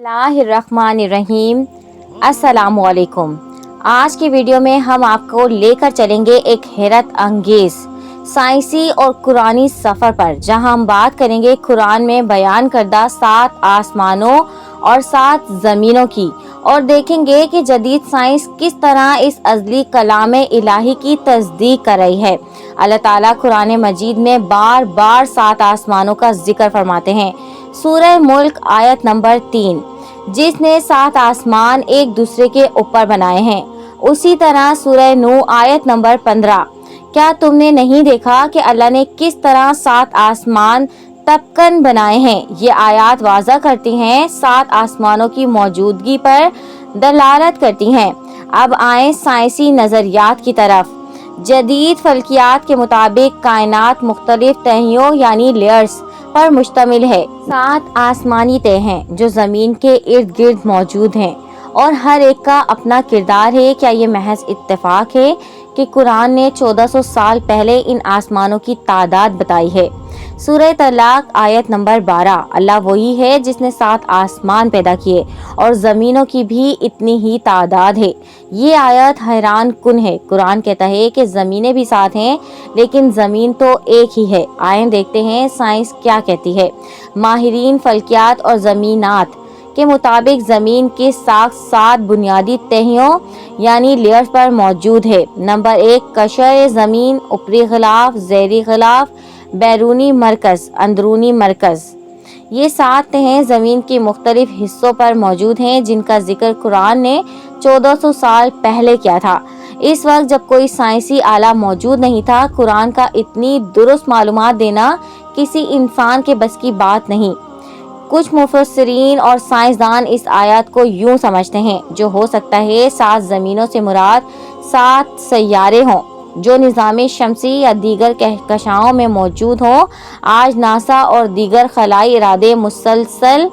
बिस्मिल्लाहिर्रहमानिर्रहीम। अस्सलामुअलैकुम। आज की वीडियो में हम आपको लेकर चलेंगे एक हैरत अंगेज साइंसी और कुरानी सफ़र पर, जहां हम बात करेंगे कुरान में बयान करदा 7 आसमानों और 7 ज़मीनों की, और देखेंगे कि जदीद साइंस किस तरह इस अज़ली कलाम इलाही की तस्दीक कर रही है। अल्लाह ताला कुरान मजीद में बार बार 7 आसमानों का जिक्र फरमाते हैं। सूरह मुल्क आयत नंबर 3, जिसने 7 आसमान एक दूसरे के ऊपर बनाए हैं। उसी तरह सूरह नूह आयत नंबर 15, क्या तुमने नहीं देखा कि अल्लाह ने किस तरह 7 आसमान तपकन बनाए हैं। ये आयत वाज़ा करती हैं, 7 आसमानों की मौजूदगी पर दलालत करती हैं। अब आए साइंसी नज़रियात की तरफ। जदीद फल्कियात के मुताबिक कायनात मुख्तलिफ तहों यानी लेयर्स पर मुश्तमिल है। 7 आसमानी तह हैं जो ज़मीन के इर्द गिर्द मौजूद हैं और हर एक का अपना किरदार है। क्या ये महज इत्तेफाक है कि कुरान ने 1400 साल पहले इन आसमानों की तादाद बताई है। सूरह तलाक आयत नंबर 12, अल्लाह वही है जिसने 7 आसमान पैदा किए और ज़मीनों की भी इतनी ही तादाद है। ये आयत हैरान कुन है। कुरान कहता है कि ज़मीनें भी 7 हैं, लेकिन ज़मीन तो एक ही है। आइए देखते हैं साइंस क्या कहती है। माहिरीन फल्कियात और ज़मीनात के मुताबिक ज़मीन की साख 7 बुनियादी तहों यानी लेयर्स पर मौजूद है। नंबर 1, कशर ज़मीन, ऊपरी ग़िलाफ़, ज़ेरी ग़िलाफ़, बैरूनी मरकज़, अंदरूनी मरकज़। ये 7 तहें ज़मीन के मुख्तलिफ हिस्सों पर मौजूद हैं, जिनका जिक्र कुरान ने 1400 साल पहले किया था। इस वक्त जब कोई साइंसी आला मौजूद नहीं था। कुरान का इतनी दुरुस्त मालूमात देना किसी इंसान के बस की बात नहीं। कुछ मुफस्सिरीन और साइंसदान इस आयत को यूं समझते हैं, जो हो सकता है 7 ज़मीनों से मुराद 7 सैयारे हों जो निज़ाम शमसी या दीगर कहकशाओं में मौजूद हों। आज नासा और दीगर खलाई इरादे मुसलसल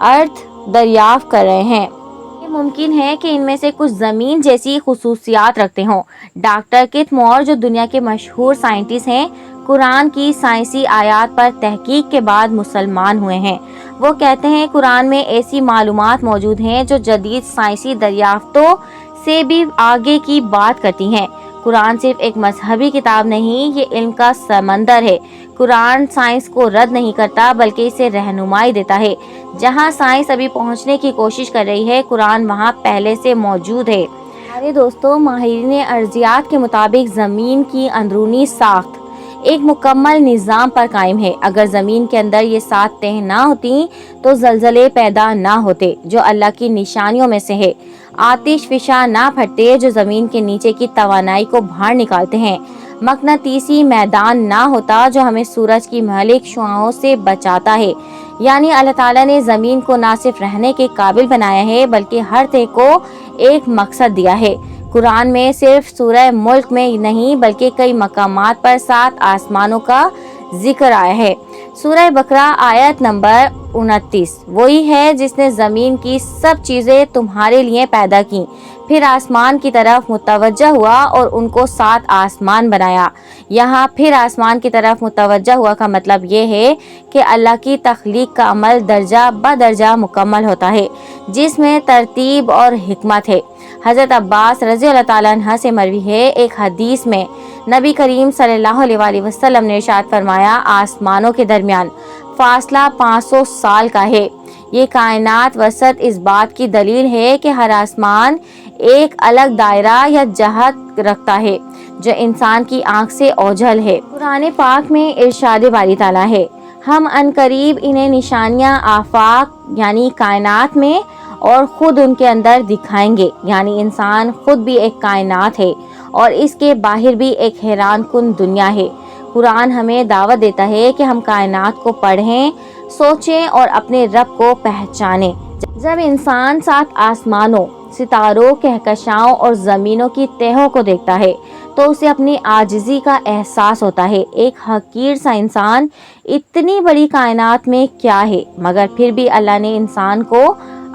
अर्थ दरियाफ्त कर रहे हैं। ये मुमकिन है कि इनमें से कुछ ज़मीन जैसी खुसूसियात रखते हों। डॉक्टर किथ मोर, जो दुनिया के मशहूर साइंटिस्ट हैं, कुरान की साइंसी आयात पर तहकीक के बाद मुसलमान हुए हैं। वो कहते हैं कुरान में ऐसी मालूमात मौजूद हैं जो जदीद साइंसी दरियाफ्तों से भी आगे की बात करती हैं। कुरान सिर्फ एक मजहबी किताब नहीं, ये इल्म का समंदर है। कुरान साइंस को रद्द नहीं करता, बल्कि इसे रहनुमाई देता है। जहां साइंस अभी पहुंचने की कोशिश कर रही है, कुरान वहां पहले से मौजूद है। हमारे दोस्तों, माहिरीन अर्जियात के मुताबिक ज़मीन की अंदरूनी साख्त एक मुकम्मल निज़ाम पर कायम है। अगर ज़मीन के अंदर ये 7 तह ना होती तो ज़लज़ले पैदा ना होते, जो अल्लाह की निशानियों में से है। आतिश फिशा ना फटते, जो ज़मीन के नीचे की तवानाई को बाहर निकालते हैं। मकनातीसी मैदान ना होता, जो हमें सूरज की महलिक शुआओं से बचाता है। यानी अल्लाह ताला ने ज़मीन को ना सिर्फ रहने के काबिल बनाया है, बल्कि हर तह को एक मकसद दिया है। कुरान में सिर्फ सूरह मुल्क में नहीं, बल्कि कई मकामात पर 7 आसमानों का जिक्र आया है। सूरह बकरा आयत नंबर 29, वही है जिसने ज़मीन की सब चीज़ें तुम्हारे लिए पैदा की, फिर आसमान की तरफ मुतवज्जा हुआ और उनको 7 आसमान बनाया। यहाँ फिर आसमान की तरफ मुतवज्जा हुआ का मतलब ये है कि अल्लाह की तख्लीक का अमल दर्जा ब दर्जा मुकम्मल होता है, जिसमें तरतीब और हिकमत है। हज़रत अब्बास रज़ी अल्लाह ताला अन्हा से मरवी है, एक हदीस में नबी करीम सल्लल्लाहु अलैहि वसल्लम ने इरशाद फरमाया, आसमानों के दरमियान फासला 500 साल का है। ये कायनात वसत इस बात की दलील है कि हर आसमान एक अलग दायरा या जहत रखता है, जो इंसान की आंख से ओझल है। कुरान पाक में इरशाद बारी ताला है, हम अनकरीब इन्हें निशानियां आफाक यानी कायनात में और खुद उनके अंदर दिखाएंगे। यानी इंसान खुद भी एक कायनात है और इसके बाहर भी एक हैरान कुन दुनिया है। कुरान हमें दावत देता है कि हम कायनात को पढ़ें, सोचें और अपने रब को पहचानें। जब इंसान 7 आसमानों, सितारों, कहकशाओं और ज़मीनों की तहों को देखता है, तो उसे अपनी आजिज़ी का एहसास होता है। एक हकीर सा इंसान इतनी बड़ी कायनात में क्या है, मगर फिर भी अल्लाह ने इंसान को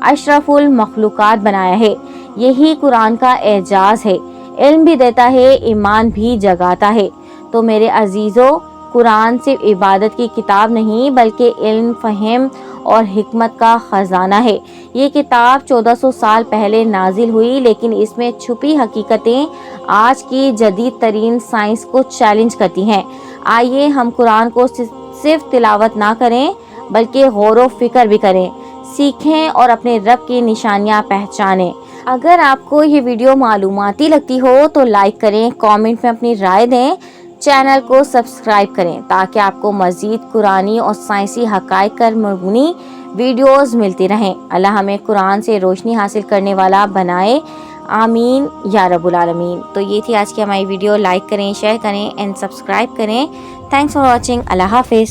अशरफुल मखलूकात बनाया है। यही कुरान का एजाज़ है। इल्म भी देता है, ईमान भी जगाता है। तो मेरे अजीज़ों, कुरान सिर्फ इबादत की किताब नहीं, बल्कि इल्म, फ़हम اور حکمت کا خزانہ ہے۔ یہ کتاب 1400 سال پہلے نازل ہوئی، لیکن اس میں چھپی حقیقتیں آج کی جدید ترین سائنس کو چیلنج کرتی ہیں۔ آئیے ہم قرآن کو صرف تلاوت نہ کریں بلکہ غور و فکر بھی کریں، سیکھیں اور اپنے رب کی نشانیاں پہچانیں۔ اگر آپ کو یہ ویڈیو معلوماتی لگتی ہو تو لائک کریں، کامنٹ میں اپنی رائے دیں، چینل کو سبسکرائب کریں تاکہ آپ کو مزید قرآنی اور سائنسی حقائق پر مبنی ویڈیوز ملتی رہیں۔ اللہ ہمیں قرآن سے روشنی حاصل کرنے والا بنائے، آمین یا رب العالمین۔ تو یہ تھی آج کی ہماری ویڈیو، لائک کریں، شیئر کریں اینڈ سبسکرائب کریں۔ Thanks for watching. اللہ حافظ۔